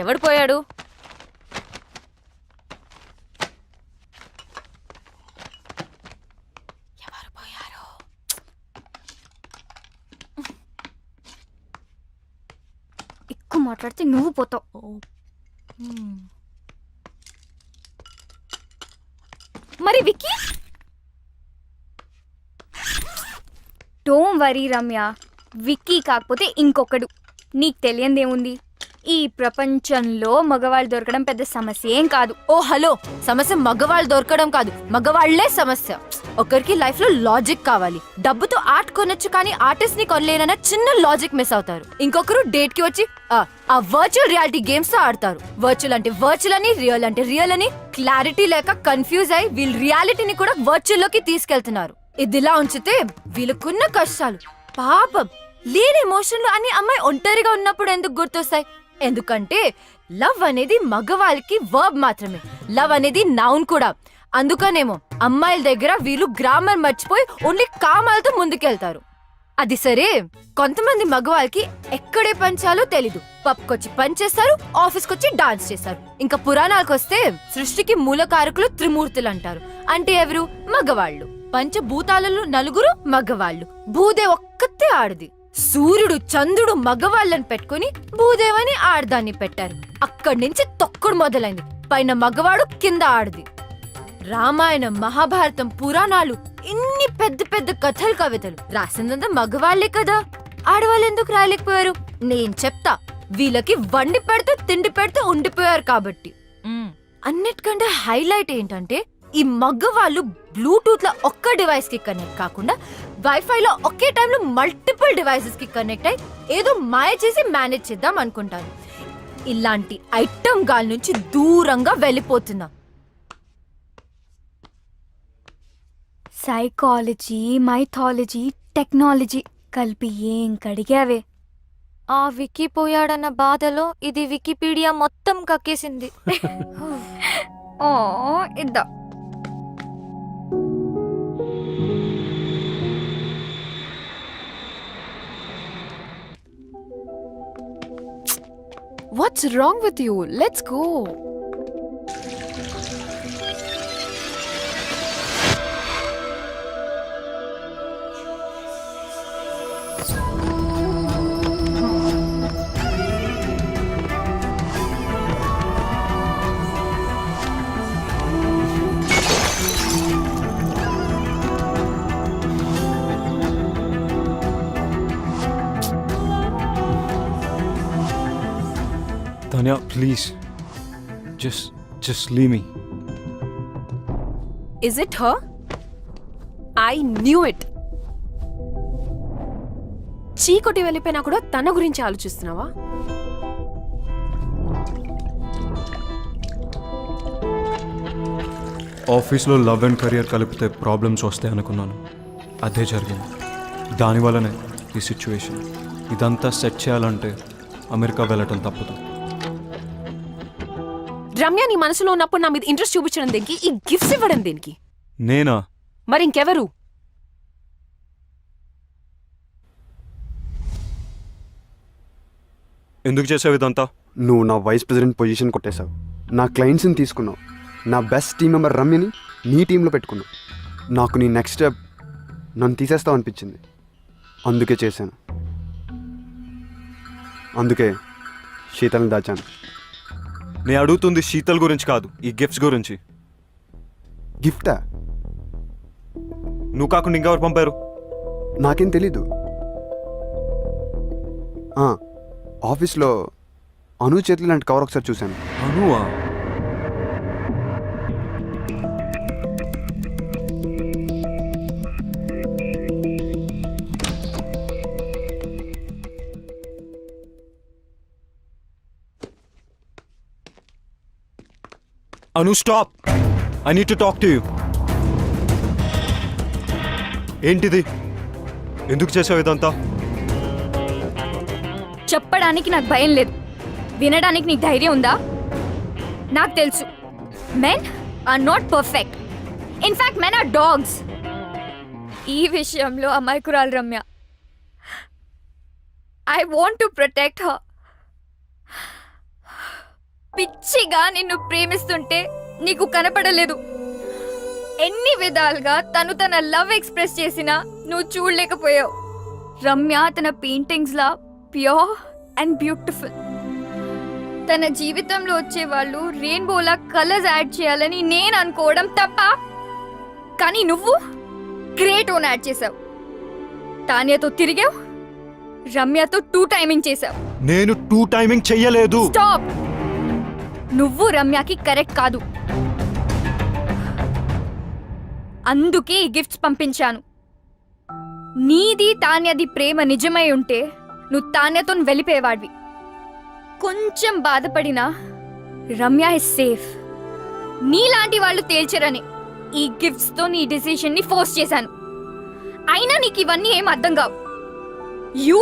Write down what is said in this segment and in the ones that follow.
ఎవడు పోయాడు? ఎవరు పోయారు? ఎక్కువ మాట్లాడితే నువ్వు పోతావు. మరి విక్కీ? డోంట్ వరీ రమ్య, విక్కీ కాకపోతే ఇంకొకడు. నీకు తెలియందేముంది, ఈ ప్రపంచంలో మగవాళ్ళు దొరకడం పెద్ద సమస్య ఏం కాదు. ఓ హలో, సమస్య మగవాళ్ళు దొరకడం కాదు, మగవాళ్లే సమస్య. ఒకరికి లైఫ్ లో లాజిక్ కావాలి. డబ్బుతో ఆర్ట్ కొనొచ్చు కానీ ఆర్టిస్ట్ ని కొనలేనన్న చిన్న లాజిక్ మిస్ అవుతారు. ఇంకొకరు డేట్ కి వచ్చి ఆ వర్చువల్ రియాలిటీ గేమ్స్ తో ఆడతారు. వర్చువల్ అంటే వర్చువల్ అని, రియల్ అంటే రియల్ అని క్లారిటీ లేక కన్ఫ్యూజ్ అయి వీళ్ళు రియాలిటీని కూడా వర్చువల్ లోకి తీసుకెళ్తున్నారు. ఇదిలా ఉంచితే వీళ్ళకున్న కష్టాలు పాపం లేని ఎమోషన్లు అన్ని అమ్మాయి ఒంటరిగా ఉన్నప్పుడు ఎందుకు గుర్తొస్తాయి? ఎందుకంటే లవ్ అనేది మగవాళ్ళకి వర్బ్ మాత్రమే, లవ్ అనేది నౌన్ కూడా. అందుకనేమో అమ్మాయిల దగ్గర వీళ్ళు గ్రామర్ మర్చిపోయి ఓన్లీ కామాలతో ముందుకెళ్తారు. అది సరే, కొంతమంది మగవాళ్ళకి ఎక్కడే పంచాలో తెలీదు. పబ్కొచ్చి పంచేస్తారు, ఆఫీస్కొచ్చి డాన్స్ చేస్తారు. ఇంకా పురాణాలకొస్తే సృష్టికి మూలకారకులు త్రిమూర్తులు అంటారు. అంటే ఎవరు? మగవాళ్ళు. పంచభూతాలలో నలుగురు మగవాళ్ళు, భూదే ఒక్కతే ఆడది. సూర్యుడు చంద్రుడు మగవాళ్ళని పెట్టుకుని భూదేవని ఆడదాన్ని పెట్టారు. అక్కడి నుంచి తొక్కుడు మొదలైంది. పైన మగవాడు, కింద ఆడది. రామాయణం, మహాభారతం, పురాణాలు, ఇన్ని పెద్ద పెద్ద కథలు, కవితలు రాసిందంతా మగవాళ్లే కదా. ఆడవాళ్ళు ఎందుకు రాయలేకపోయారు? నేను చెప్తా. వీళ్ళకి వండి పెడితే తిండి పెడితే ఉండిపోయారు కాబట్టి. అన్నిటికంటే హైలైట్ ఏంటంటే ఈ మగవాళ్ళు బ్లూటూత్ లో ఒక్క డివైస్ కి కనెక్ట్ కాకుండా వైఫై లో ఒకే టైంలో మల్టిపుల్ డివైసెస్ కి కనెక్ట్ అయి ఏదో మాయ చేసి మేనేజ్ చేద్దాం అనుకుంటారు. ఇలాంటి ఐటమ్ గాల్ నుంచి దూరంగా వెళ్ళిపోతున్నా. సైకాలజీ, మైథాలజీ, టెక్నాలజీ కలిపి ఏం కడిగావే. ఆ వికీ పోయాడన్న బాధలో ఇది వికీపీడియా మొత్తం కక్కేసింది. ఓ ఇద్దా. What's wrong with you? Let's go. Tanya, please. Just leave me. Is it her? I knew it. చీకొట్టి వెళ్ళిపోయినా కూడా తన గురించి ఆలోచిస్తున్నావా? ఆఫీస్లో లవ్ అండ్ కెరియర్ కలిపితే ప్రాబ్లమ్స్ వస్తాయి అనుకున్నాను. అదే జరిగింది. దానివల్లనే ఈ సిచ్యువేషన్. ఇదంతా సెట్ చేయాలంటే అమెరికా వెళ్ళటం తప్పదు. రమ్య నీ మనసులో ఉన్నప్పుడు నా మీద ఇంట్రెస్ట్ చూపించడం దేనికి? ఈ గిఫ్ట్స్ ఇవ్వడం దేనికి? నేనా? మరి ఇంకెవరు? ఎందుకు చేసావు ఇదంతా? నువ్వు నా వైస్ ప్రెసిడెంట్ పొజిషన్ కొట్టేశావు, నా క్లయింట్స్ని తీసుకున్నావు, నా బెస్ట్ టీం మెంబర్ రమ్యని నీ టీంలో పెట్టుకున్నావు. నాకు నీ నెక్స్ట్ స్టెప్ నన్ను తీసేస్తావు అనిపించింది, అందుకే చేశాను. అందుకే శీతల్ని దాచాను. నేను అడుగుతుంది శీతల్ గురించి కాదు, ఈ గిఫ్ట్స్ గురించి. గిఫ్టా? నువ్వు కాకుండా ఇంకెవరు పంపారు? నాకేం తెలీదు. ఆఫీస్లో అను చేతులు లాంటి కవర్ ఒకసారి చూశాను. అనువా? Anu, stop! I need to talk to you. ఏంటిది? ఎందుకు చేసావు ఇదంతా? చెప్పడానికి నాకు భయం లేదు, వినడానికి నీకు ధైర్యం ఉందా? నాకు తెలుసు, men are not perfect. In fact, men are dogs. ఈ విషయంలో అమాయకురాలు Ramya. I want to protect her. పిచ్చిగా నిన్ను ప్రేమిస్తుంటే నీకు కనపడలేదు. ఎన్ని విధాలుగా తన లవ్ ఎక్స్ప్రెస్ చేసినా నువ్వు చూడలేకపోయావు. రమ్య తన paintings law pure and beautiful. తన జీవితంలో వచ్చే వాళ్ళు రెయిన్బోలా కలర్స్ యాడ్ చేయాలని నేను అనుకోవడం తప్ప, కానీ నువ్వు గ్రేట్ ఓన్ యాడ్ చేసావు. తాన్యతో తిరిగావు, రమ్యతో 2 టైమింగ్ చేసావు. నేను 2 టైమింగ్ చెయ్యలేదు. స్టాప్. నువ్వు రమ్యకి కరెక్ట్ కాదు, అందుకే ఈ గిఫ్ట్స్ పంపించాను. నీది తాన్యది ప్రేమ నిజమై ఉంటే నువ్వు తాన్యతో వెళ్ళిపోయేవాడివి. కొంచెం బాధపడినా రమ్య ఇస్ సేఫ్. నీలాంటి వాళ్ళు తేల్చరని ఈ గిఫ్ట్స్ తో నీ డిసిషన్ ని ఫోర్స్ చేశాను. అయినా నీకు ఇవన్నీ ఏం అర్థం కావు. You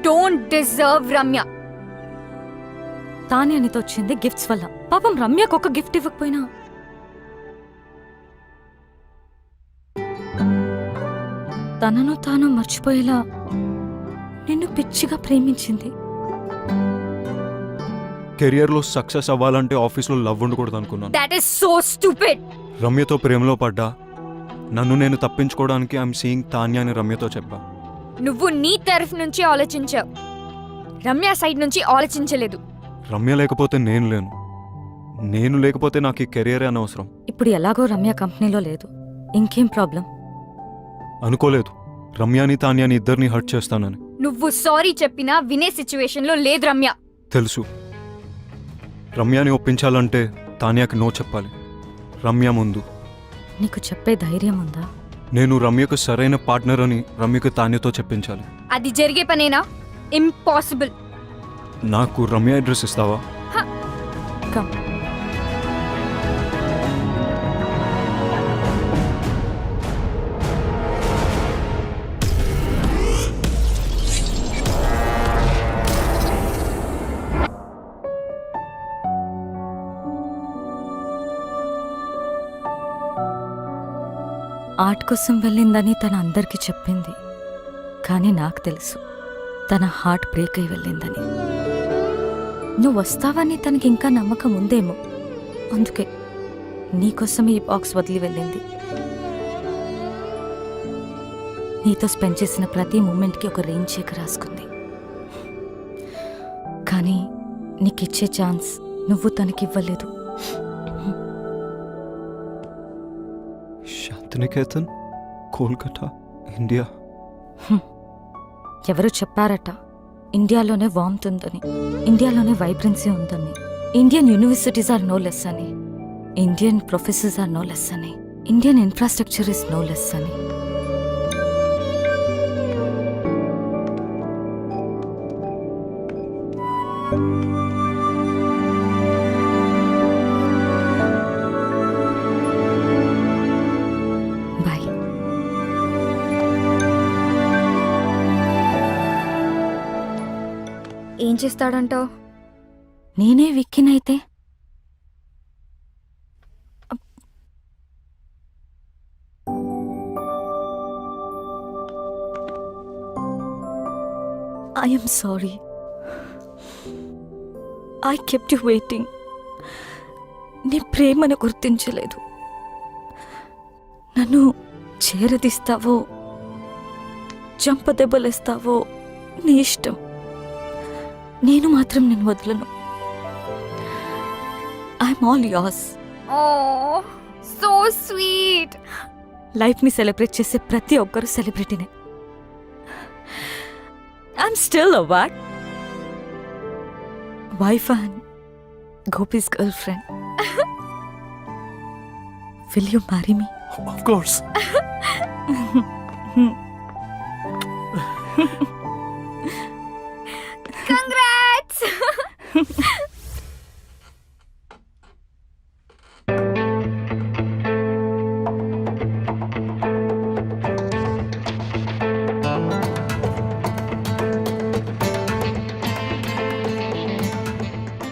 don't deserve Ramya. తాన్యానితో వచ్చింది గిఫ్ట్స్ వల్ల. పాపం రమ్యకు ఒక గిఫ్ట్ ఇవ్వకపోయినా తనను తాను మర్చిపోయేలా నిన్ను పిచ్చిగా ప్రేమించింది. కెరియర్లో సక్సెస్ అవ్వాలంటే ఆఫీస్లో లవ్ ఉండకూడదు అనుకున్నాను. That is so stupid. రమ్యతో ప్రేమలో పడ్డా. నన్ను నేను తప్పించుకోవడానికి ఐఎమ్ సీయింగ్ తాన్య అని రమ్యతో చెప్పా. నువ్వు నీ తరఫు నుంచి ఆలోచించావు, రమ్య సైడ్ నుంచి ఆలోచించలేదు. రమ్య లేకపోతే నేను లేను. నేను లేకపోతే నాకు ఈ కెరియరే అనవసరం. ఇప్పుడు ఎలాగో రమ్య కంపెనీలో లేదు, ఇంకేం ప్రాబ్లం? అనుకోలేదు రమ్యాని తాన్యాని ఇద్దరిని హర్ట్ చేస్తానని. నువ్వు సారీ చెప్పినా వినే సిచ్యువేషన్ లో లేదు రమ్య. తెలుసు. రమ్యాని ఒప్పించాలంటే తాన్యాకి నో చెప్పాలి. రమ్య ముందు. నీకు చెప్పే ధైర్యం ఉందా? నేను రమ్యకు సరైన పార్ట్నర్ అని రమ్యకు తాన్యతో చెప్పించాలి. అది జరిగే పనేనా? ఇంపాసిబుల్. నాకు రమ్య అడ్రస్ ఇస్తావా? కమ్. ఆర్ట్ కోసం వెళ్ళిందని తన అందరికీ చెప్పింది, కానీ నాకు తెలుసు తన హార్ట్ బ్రేక్ అయి వెళ్ళిందని. నువ్వు వస్తావని తనకి ఇంకా నమ్మకం ఉందేమో, అందుకే నీకోసం ఈ బాక్స్ వదిలి వెళ్ళింది. నీతో స్పెండ్ చేసిన ప్రతి మూమెంట్కి ఒక రెయిన్ చెక్ రాసుకుంది. కానీ నీకిచ్చే ఛాన్స్ నువ్వు తనకివ్వలేదు. శాంతినికేతన్, కోల్కతా, ఇండియా. ఎవరు చెప్పారట ఇండియాలోనే వార్మ్త్ ఉందని, ఇండియాలోనే వైబ్రెన్సీ ఉందని, Indian universities are no less అని, Indian professors are no less అని, Indian infrastructure is no less అని. బాయ్. ఏం చేస్తాడంటావు? నేనే విక్కినైతే I am sorry. I kept you waiting. నీ ప్రేమను గుర్తించలేదు. నన్ను చేరదీస్తావో చంపదెబ్బలేస్తావో నీ ఇష్టం. నేను మాత్రం నేను వదలను. I'm all yours. Oh so sweet. లైఫ్ని సెలబ్రేట్ చేసే ప్రతి ఒక్కరు సెలబ్రిటీనే. I'm still a what? Wife and Gopi's girlfriend. Will you marry me? Of course. Congrats.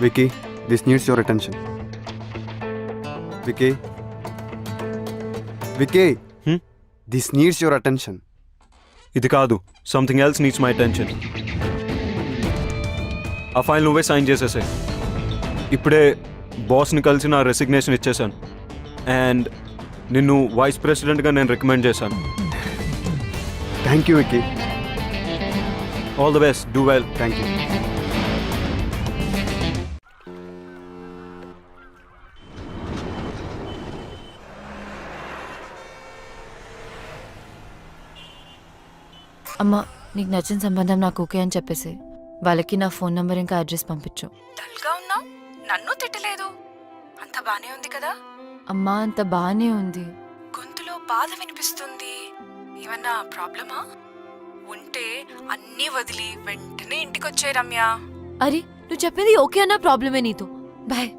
Vicky, this needs your attention. Vicky. Vicky. This needs your attention. ఇది కాదు, something else needs my attention. ఆ file నువ్వే sign చేసేసాయి. ఇప్పుడే బాస్ని కలిసి నా resignation ఇచ్చేశాను and నిన్ను vice ప్రెసిడెంట్గా నేను రికమెండ్ చేశాను. Thank you Vicky. All the best, do well. Thank you. అమ్మా, నీకు నచ్చిన సంబంధం నాకు ఓకే అని చెప్పేసి వాళ్ళకి నా ఫోన్ నంబర్ ఇంకా అడ్రస్ పంపించు. డల్గా ఉన్నావు, నన్ను తిట్టలేదు. అంత బానే ఉంది కదా? అమ్మా, అంత బానే ఉంది. గొంతులో బాధ వినిపిస్తుంది. ఏమన్నా ప్రాబ్లమా? ఉంటే అన్నీ వదిలి వెంటనే ఇంటికొచ్చే రమ్య. అరే, నువ్వు చెప్పింది ఓకే అన్న ప్రాబ్లమే నీతో. బాయ్.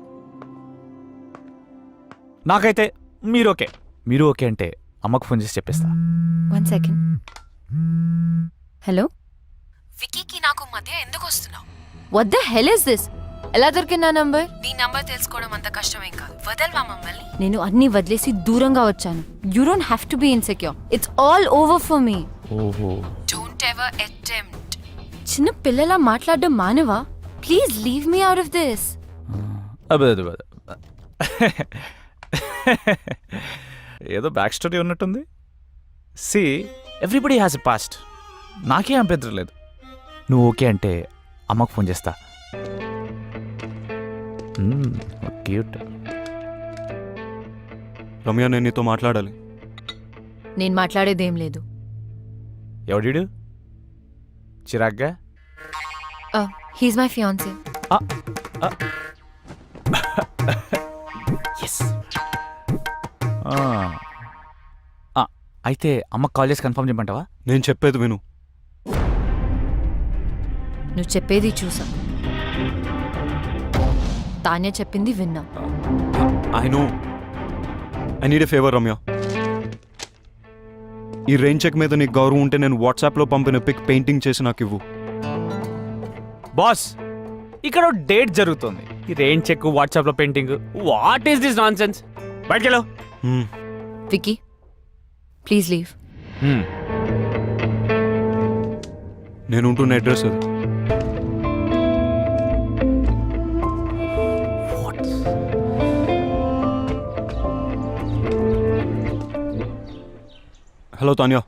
నాకైతే మీరు ఓకే అంటే అమ్మకు ఫోన్ చేసి చెప్పేస్తా. 1 సెకండ్. హలో, వికీకి నాకు మధ్య ఎందుకు వస్తున్నావు? What the hell is this? ఎలా దొరికింది నా నంబర్? నీ నంబర్ తెలుసుకోవడం అంత కష్టమేం కాదు. వదల్వా మమ్మల్ని. నేను అన్ని వదిలేసి దూరంగా వచ్చాను. You don't have to be insecure. It's all over for me. ఓహో, డోంట్ ఎవర్ అటెంప్ట్. చిన్న పిల్లలా మాట్లాడడం మానవా? Please leave me out of this. అదే ఏదో బ్యాక్ స్టోరీ ఉన్నట్టుంది. See, everybody has a past. నాకేం అభ్యంతరం లేదు. నువ్వు ఓకే అంటే అమ్మకు ఫోన్ చేస్తా. క్యూట్. రమ్య, నేను నీతో మాట్లాడాలి. నేను మాట్లాడేదేం లేదు. ఎవడీడు చిరాగ్గా? He's my fiancee. ఎస్. అయితే అమ్మకు కాల్ చేసి కన్ఫర్మ్ చేయమంటావా? నేను చెప్పేది విను. నువ్వు చెప్పేది చూసా, తాన్య చెప్పింది విన్నా. I know. I need a favour Ramya. ఈ రెయిన్ చెక్ మీద నీకు గౌరవం ఉంటే నేను వాట్సాప్లో పంపిన పిక్ పెయింటింగ్ చేసి నాకు ఇవ్వు. బాస్, ఇక్కడ డేట్ జరుగుతుంది. ఈ రెయిన్ చెక్, వాట్సాప్లో painting, what is this nonsense? బయటకెళ్ళు. Vicky, please leave. నేను ఉంటున్న అడ్రస్ అది. హలో తాన్యా,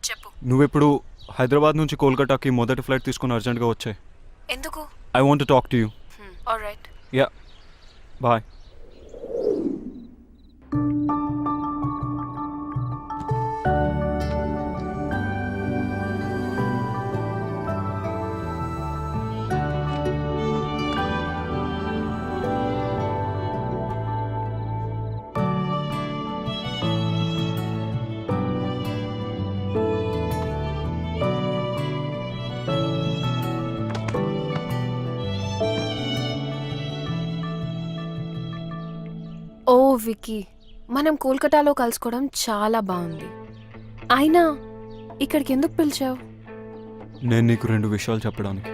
చెప్పు. నువ్వెప్పుడు హైదరాబాద్ నుంచి కోల్కతాకి మొదటి ఫ్లైట్ తీసుకుని అర్జెంట్గా వచ్చాయి. ఎందుకు? I want to talk to you. Alright. Yeah, bye. Oh Vicky, మనం కోల్కతాలో కలుసుకోవడం చాలా బాగుంది. అయినా ఇక్కడికి ఎందుకు పిలిచావు? నేను నీకు 2 విషయాలు చెప్పడానికి.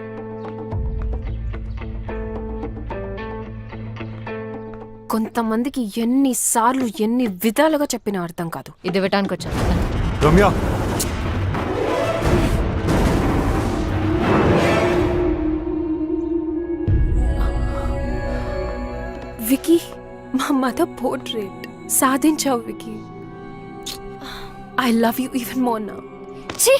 కొంతమందికి ఎన్నిసార్లు ఎన్ని విధాలుగా చెప్పినా అర్థం కాదు. ఇది ఇవ్వటానికి వచ్చాను. రమ్య, విక్కీ, మా మదర్ పోర్ట్రేట్ సాధించావు Vicky. I love you even more now. ఛీ,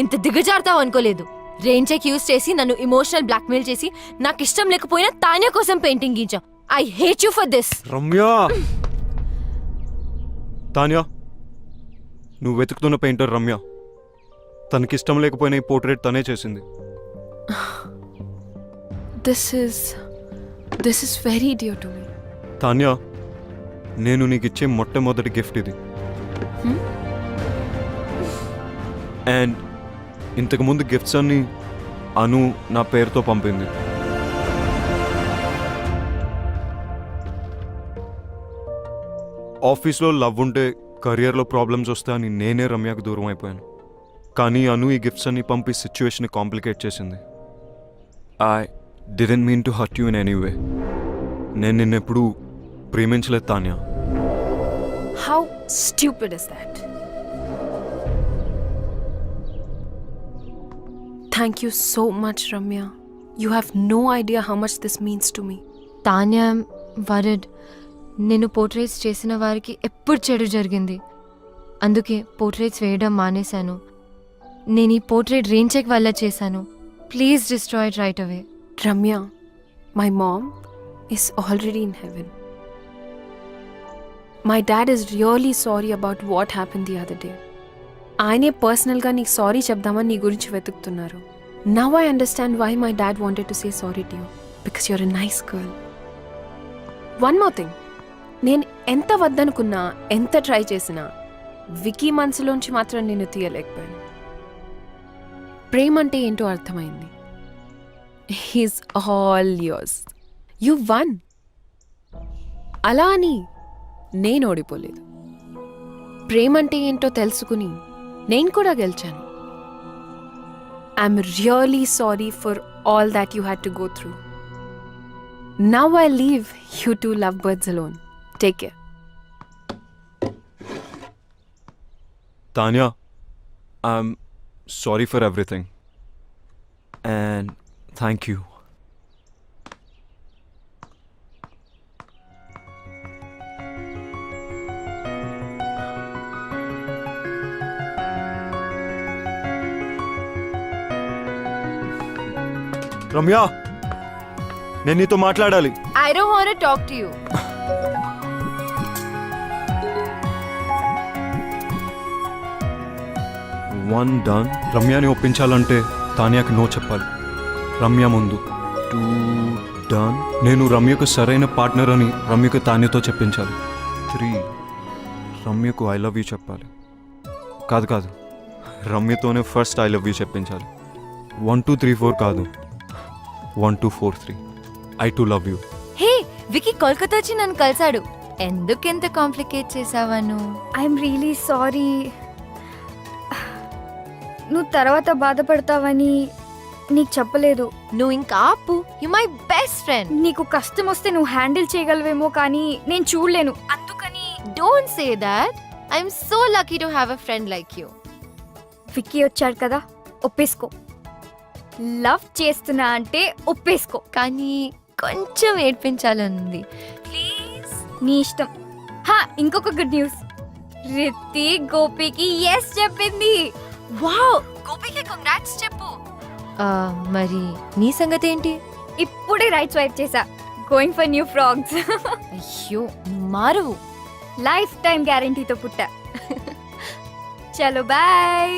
ఇంత దిగజారుతావు అనుకోలేదు. రెయిన్ చెక్ యూస్ చేసి నన్ను ఇమోషనల్ బ్లాక్మెయిల్ చేసి నాకు ఇష్టం లేకపోయినా తాన్య కోసం పెయింటింగ్ గీంచావు. I hate you for this. Ramya. Tanya, నువ్వు వెతుకుతున్న పెయింటర్ రమ్య. తనకిష్టం లేకపోయినా ఈ పోర్ట్రేట్ తనే చేసింది. This is very dear to me. Tanya, నేను నీకు ఇచ్చే మొట్టమొదటి గిఫ్ట్ ఇది. అండ్ ఇంతకుముందు గిఫ్ట్స్ అన్ని అను నా పేరుతో పంపింది. ఆఫీస్లో లవ్ ఉంటే కెరియర్లో ప్రాబ్లమ్స్ వస్తాయని నేనే రమ్యకు దూరం అయిపోయాను. కానీ అను ఈ గిఫ్ట్స్ అన్ని పంపి సిచ్యువేషన్ కాంప్లికేట్ చేసింది. I didn't mean to hurt you in any way. నేను నిన్నెప్పుడు ప్రేమించలేదు Tanya. How stupid is that? Thank you so much Ramya. You have no idea how much this means to me. Tanya word నేను portraits చేసిన వారికి ఎప్పుడు చెడు జరిగింది. అందుకే పోర్ట్రేట్స్ వేయడం మానేశాను. నేను ఈ పోర్ట్రేట్ రెయిన్ చెక్ వల్ల చేశాను. Please destroy it right away. Ramya, my mom is already in heaven. My dad is really sorry about what happened the other day. ఆయనే పర్సనల్గా నీకు సారీ చెప్దామని నీ గురించి వెతుకుతున్నారు. Now I understand why my dad wanted to say sorry to you. Because you're a nice girl. One more thing. నేను ఎంత వద్దనుకున్నా, ఎంత ట్రై చేసినా వికీ మనసులోంచి మాత్రం నేను తీయలేకపోయాను. ప్రేమ అంటే ఏంటో అర్థమైంది. He's all yours. You one. అలా అని నేను ఓడిపోలేదు. ప్రేమ అంటే ఏంటో తెలుసుకుని నేను కూడా గెలిచాను. I'm really sorry for all that you had to go through. Now I leave you two love birds alone. Take care. Tanya, I'm sorry for everything. And thank you. Ramya, నేను నీతో మాట్లాడాలి. I don't want to talk to you. One done. రమ్యని ఒప్పించాలంటే తాన్యాకి no చెప్పాలి. రమ్య ముందు. Two done. నేను రమ్యకు సరైన పార్ట్నర్ అని రమ్యకు తాన్యతో చెప్పించాలి. 3 రమ్యకు ఐ లవ్ యూ చెప్పాలి. కాదు రమ్యతోనే ఫస్ట్ ఐ లవ్ యూ చెప్పించాలి. 1 2 3 4 కాదు. 1 2 4 3 I too love you. Hey, Vicky Kolkata వచ్చి నన్ను కలిసాడు. ఎందుకెంత కాంప్లికేట్ చేసావను? I'm really sorry. నువ్వు తర్వాత బాధపడతావని నీకు చెప్పలేదు. నువ్వు ఇంకా ఆపు. You my best friend. నీకు కష్టం వస్తే నువ్వు హ్యాండిల్ చేయగలవేమో కానీ నేను చూడలేను. అందుకని don't say that. I'm so lucky to have a friend like you. Vicky వచ్చాడు కదా, ఒప్పేసుకో. లవ్ చేస్తున్నా అంటే ఒప్పేసుకో. కానీ కొంచెం ఏడ్పించాలనుంది. ప్లీజ్, నీ ఇష్టం. ఇంకొక గుడ్ న్యూస్. రిత్తి గోపికి ఎస్ చెప్పింది. వావ్, గోపికి కంగ్రాట్స్ చెప్పు. మరి నీ సంగతి ఏంటి? ఇప్పుడే రైట్ స్వైప్ చేసా. Going for new frogs. అయ్యో, నువ్వు మారువు. లైఫ్ టైం గ్యారంటీతో పుట్టా. చలో బాయ్.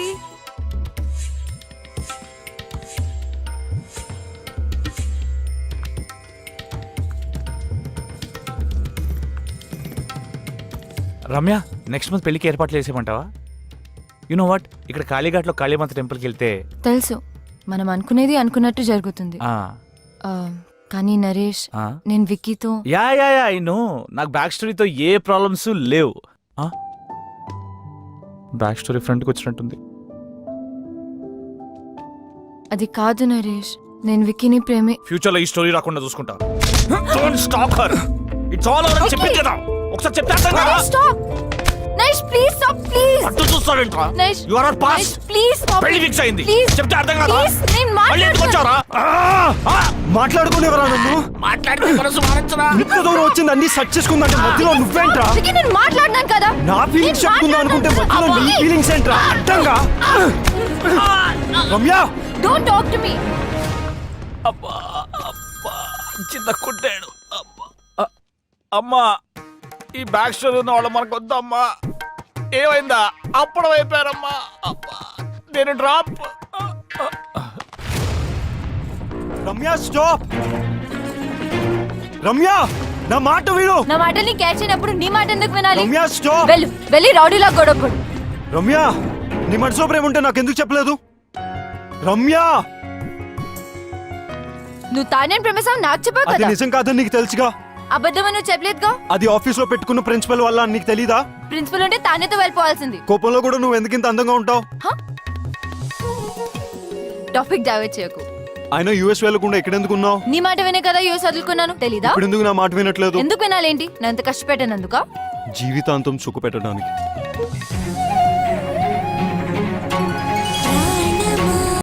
రమ్య, నెక్స్ట్ మంత్ పెళ్లికి ఏర్పాట్లు చేసేయమంటావా? యు నో వాట్, ఇక్కడ కాళీఘాట్లో కాళీమాత టెంపుల్కి వెళ్తే తెలుసు, మనం అనుకునేది అనుకున్నట్టు జరుగుతుంది. కానీ నరేష్, నేను విక్కీతో యా ఐ నో. నాకు బ్యాక్ స్టోరీతో ఏ ప్రాబ్లమ్స్ లేవు. బ్యాక్ స్టోరీ ఫ్రంట్కి వచ్చినట్టుంది. అది కాదు నరేష్, నేను విక్కీని ప్రేమే. ఫ్యూచర్లో ఈ స్టోరీ రాకుండా చూసుకుంటా. Don't stop her. It's all over అని చెప్పి కదా. ఒకసారి చెప్పేస్తాను కదా. Stop Naresh, please stop, please. అటు చూస్తావేంట్రా? Naresh, you are not pass. Please stop. పెళ్లి ఫిక్స్ అయింది. ప్లీజ్ చెప్తే అర్థం కాదా? ప్లీజ్, నేను మళ్ళీ ఎందుకు వచ్చావురా? మాట్లాడుకునేవరా నువ్వు? మాట్లాడితే మనసు మారచ్చరా? ఇంత దూరం వచ్చింది అన్ని సెర్చ్ చేసుకుందంటే మధ్యలో నువ్వేంట్రా? విక్కీ, నేను మాట్లాడినాను కదా. నా ఫీలింగ్స్ చెప్పుకుందాం అనుకుంటే మధ్యలో నీ ఫీలింగ్స్ ఏంట్రా? అడ్డంగా. Ramya, don't talk to me. అబ్బా అబ్బా, చిన్న కుట్టాడు. అబ్బా అమ్మా, ఈ బ్యాక్ స్టోరీ ఉన్న వాళ్ళు మనకు వద్దమ్మా. ఏమైందా? అప్పుడు అయిపోయారమ్మా. అబ్బా, నేను డ్రాప్. రమ్య స్టాప్. రమ్య, నా మాట విను. నా మాటల్ని క్యాచ్ అయినప్పుడు నీ మాట ఎందుకు వినాలి? రమ్య స్టాప్. వెళ్ళి రౌడీలా గొడవపడు. రమ్య, నీ మనసులో ప్రేమ ఉంటే నాకు ఎందుకు చెప్పలేదు? రమ్య, నువ్వు తానేం ప్రేమిస్తావు నాకు చెప్పావు అది కదా. నిజం కాదని నీకు తెలుసుగా. అబద్ధమని నువ్వు చెప్పలేదుగా. అది ఆఫీస్ లో పెట్టుకున్న ప్రిన్సిపల్ వల్ల నీకు తెలీదా? ప్రిన్సిపల్ ఉంటే తానేతో వెళ్ళిపోవాల్సింది. కోపంలో కూడా నువ్వు ఎందుకు ఇంత అందంగా ఉంటావు? టాపిక్ డైవర్ట్ చేయకు. ఆయన యూఎస్ వెళ్ళకుండా ఇక్కడ ఎందుకు ఉన్నావు? నీ మాట వినే కదా యూఎస్ వదులుకున్నాను, తెలీదా? ఇప్పుడు ఎందుకు నా మాట వినట్లేదు? ఎందుకు వినాలేంటి? నేను ఎంత కష్టపెట్టానందుక? జీవితాంతం సుఖ పెట్టడానికి.